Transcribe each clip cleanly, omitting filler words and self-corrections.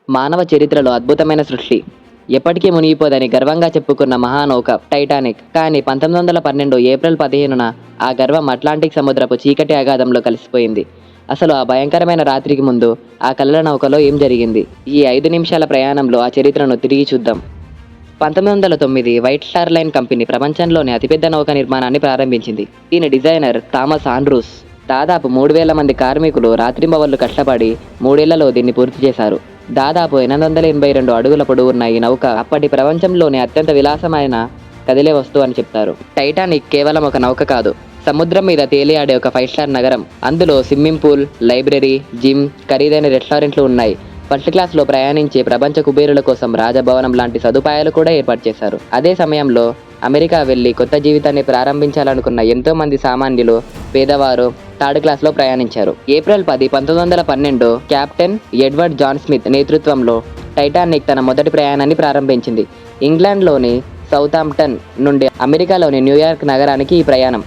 మానవ చరిత్రలో అద్భుతమైన సృష్టి. ఎప్పటికీ మునిగిపోదని గర్వంగా చెప్పుకున్న మహానౌక టైటానిక్. కానీ 1912 ఏప్రిల్ 15న ఆ గర్వం అట్లాంటిక్ సముద్రపు చీకటి అగాధంలో కలిసిపోయింది. అసలు ఆ భయంకరమైన రాత్రికి ముందు ఆ కలల నౌకలో ఏం జరిగింది? ఈ 5 నిమిషాల ప్రయాణంలో ఆ చరిత్రను తిరిగి చూద్దాం. 1909 వైట్ స్టార్ లైన్ కంపెనీ ప్రపంచంలోని అతిపెద్ద నౌక నిర్మాణాన్ని ప్రారంభించింది. దీని డిజైనర్ థామస్ ఆండ్రూస్. దాదాపు 3000 మంది కార్మికులు రాత్రింబవళ్లు కష్టపడి 3 ఏళ్లలో దీన్ని పూర్తి చేశారు. దాదాపు 882 అడుగుల పొడవున్న ఈ నౌక అప్పటి ప్రపంచంలోని అత్యంత విలాసమైన కదిలే వస్తువు అని చెప్తారు. టైటానిక్ కేవలం ఒక నౌక కాదు, సముద్రం మీద తేలియాడే ఒక 5 స్టార్ నగరం. అందులో స్విమ్మింగ్ పూల్, లైబ్రరీ, జిమ్, ఖరీదైన రెస్టారెంట్లు ఉన్నాయి. ఫస్ట్ క్లాస్లో ప్రయాణించే ప్రపంచ కుబేరుల కోసం రాజభవనం లాంటి సదుపాయాలు కూడా ఏర్పాటు చేశారు. అదే సమయంలో అమెరికా వెళ్లి కొత్త జీవితాన్ని ప్రారంభించాలనుకున్న ఎంతో మంది సామాన్యులు, పేదవారు థర్డ్ క్లాస్లో ప్రయాణించారు. April 10, 1912 captain Edward John Smith నేతృత్వంలో టైటానిక్ తన మొదటి ప్రయాణాన్ని ప్రారంభించింది. ఇంగ్లాండ్లోని సౌతాంప్టన్ నుండి అమెరికాలోని న్యూయార్క్ నగరానికి ఈ ప్రయాణం.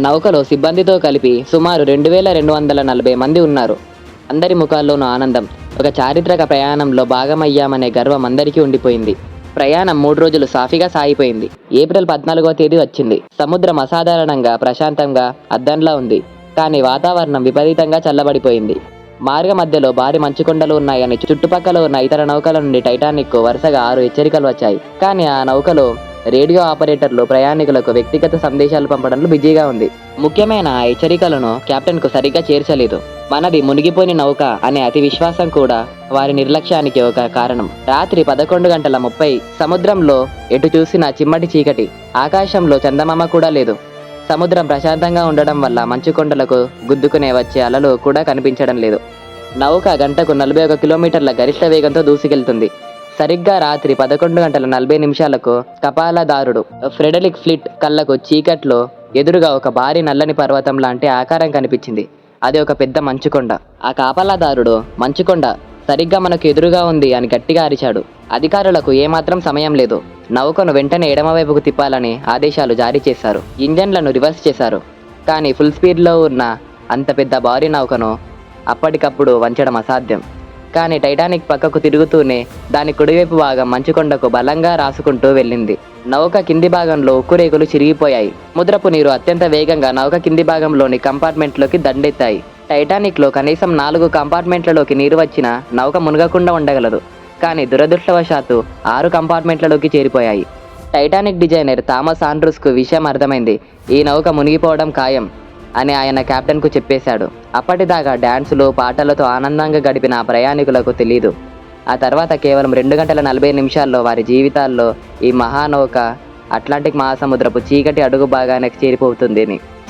నౌకలో సిబ్బందితో కలిపి సుమారు 2240 మంది ఉన్నారు. అందరి ముఖాల్లోనూ ఆనందం. ఒక చారిత్రక ప్రయాణంలో భాగమయ్యామనే గర్వం అందరికీ ఉండిపోయింది. ప్రయాణం 3 రోజులు సాఫీగా సాగిపోయింది. ఏప్రిల్ 14వ తేదీ వచ్చింది. సముద్రం అసాధారణంగా ప్రశాంతంగా అద్దంలా ఉంది. కానీ వాతావరణం విపరీతంగా చల్లబడిపోయింది. మార్గ మధ్యలో భారీ మంచుకొండలు ఉన్నాయని చుట్టుపక్కల ఉన్న ఇతర నౌకల నుండి టైటానిక్ వరుసగా 6 హెచ్చరికలు వచ్చాయి. కానీ ఆ నౌకలో రేడియో ఆపరేటర్లు ప్రయాణికులకు వ్యక్తిగత సందేశాలు పంపడంలో బిజీగా ఉంది. ముఖ్యమైన ఆ హెచ్చరికలను కెప్టెన్కు సరిగ్గా చేర్చలేదు. మనది మునిగిపోని నౌక అనే అతి విశ్వాసం కూడా వారి నిర్లక్ష్యానికి ఒక కారణం. రాత్రి 11:30 సముద్రంలో ఎటు చూసినా చిమ్మటి చీకటి. ఆకాశంలో చందమామ కూడా లేదు. సముద్రం ప్రశాంతంగా ఉండడం వల్ల మంచుకొండలకు గుద్దుకునే వచ్చే అలలు కూడా కనిపించడం లేదు. నౌక గంటకు 41 కిలోమీటర్ల గరిష్ట వేగంతో దూసుకెళ్తుంది. సరిగ్గా రాత్రి 11:40 కపాలదారుడు ఫ్రెడరిక్ ఫ్లిట్ కళ్ళకు చీకట్లో ఎదురుగా ఒక భారీ నల్లని పర్వతం లాంటి ఆకారం కనిపించింది. అది ఒక పెద్ద మంచుకొండ. ఆ కాపలాదారుడు మంచుకొండ సరిగ్గా మనకు ఎదురుగా ఉంది అని గట్టిగా అరిచాడు. అధికారులకు ఏమాత్రం సమయం లేదు. నౌకను వెంటనే ఎడమవైపుకు తిప్పాలని ఆదేశాలు జారీ చేశారు. ఇంజన్లను రివర్స్ చేశారు. కానీ ఫుల్ స్పీడ్లో ఉన్న అంత పెద్ద భారీ నౌకను అప్పటికప్పుడు వంచడం అసాధ్యం. కానీ టైటానిక్ పక్కకు తిరుగుతూనే దాని కుడివైపు భాగం మంచుకొండకు బలంగా రాసుకుంటూ వెళ్ళింది. నౌక కింది భాగంలో ఉక్కురేకులు చిరిగిపోయాయి. సముద్రపు నీరు అత్యంత వేగంగా నౌక కింది భాగంలోని కంపార్ట్మెంట్లోకి దండెత్తాయి. టైటానిక్లో కనీసం 4 కంపార్ట్మెంట్లలోకి నీరు వచ్చినా నౌక మునగకుండా ఉండగలదు. కానీ దురదృష్టవశాత్తు 6 కంపార్ట్మెంట్లలోకి చేరిపోయాయి. టైటానిక్ డిజైనర్ థామస్ ఆండ్రూస్కు విషయం అర్థమైంది. ఈ నౌక మునిగిపోవడం ఖాయం అని ఆయన కెప్టెన్కు చెప్పేశాడు. అప్పటిదాకా డ్యాన్సులు, పాటలతో ఆనందంగా గడిపిన ఆ ప్రయాణికులకు తెలీదు, ఆ తర్వాత కేవలం 2 గంటల 40 నిమిషాల్లో వారి జీవితాల్లో ఈ మహానౌక అట్లాంటిక్ మహాసముద్రపు చీకటి అడుగు భాగానికి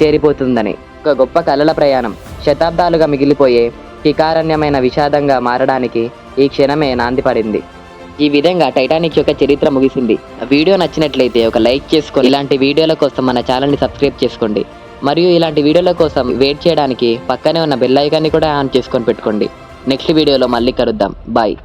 చేరిపోతుందని. ఒక గొప్ప కలల ప్రయాణం శతాబ్దాలుగా మిగిలిపోయే కికారణ్యమైన విషాదంగా మారడానికి ఈ క్షణమే నాంది పడింది. ఈ విధంగా టైటానిక్ యొక్క చరిత్ర ముగిసింది. వీడియో నచ్చినట్లయితే ఒక లైక్ చేసుకొని ఇలాంటి వీడియోల కోసం మన ఛానల్ని సబ్స్క్రైబ్ చేసుకోండి. మరియు ఇలాంటి వీడియోల కోసం వెయిట్ చేయడానికి పక్కనే ఉన్న బెల్ ఐకాన్ని కూడా ఆన్ చేసుకొని పెట్టుకోండి. నెక్స్ట్ వీడియోలో మళ్ళీ కలుద్దాం. బాయ్.